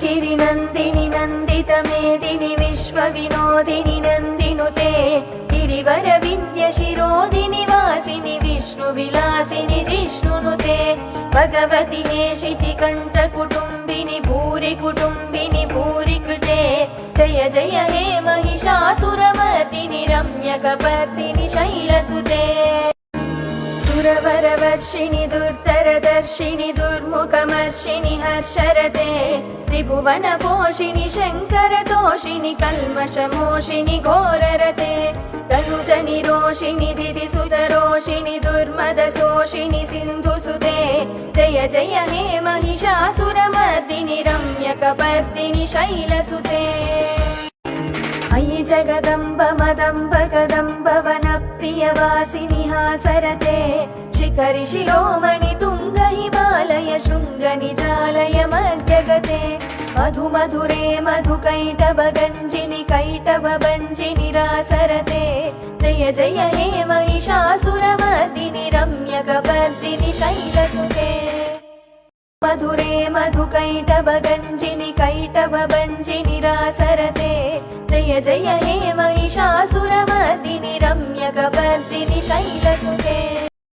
गिरिनन्दिनि नन्दितमेदिनि विश्वविनोदिनि नन्दिनुते गिरिवरविन्द्यशिरोदिनि वासिनि विष्णुविलासिनि जिष्णुनुते भगवति हेशितिकण्ठकुटुम्बिनि भूरि कुटुम्बिनि भूरि कृते जय जय हे महिषासुरमर्दिनि रम्यकपर्दिनि शैलसुते सुरवरवर्षिणि दुर्धरदर्शिनि दुर्मुखमर्षिणि हर्षरते त्रिभुवनपोषिणि शङ्करतोषिणि कल्मषमोषिणि घोररते तनुजनिरोषिणि दिदिसुतरोषिणि दुर्मदशोषिणि सिन्धुसुते जय जय हे महिषासुरमर्दिनि रम्यकपर्दिनि शैलसुते अयि जगदम्ब मदम्ब कदम्ब वनप्रियवासिनि हासरते शिखरि शिरोमणि तुङ्ग हिमालय शृङ्गनिजालय मध्यगते मधुमधुरे मधुकैटभगञ्जिनि कैटभभञ्जिनि रासरते जय जय हे महिषासुरमर्दिनि रम्यकपर्दिनि शैलसुते मधुरे मधुकैटभगञ्जिनि कैटभभञ्जिनि रासरते जय जय हे महिषासुरमर्दिनि रम्यकपर्दिनि शैलसुते।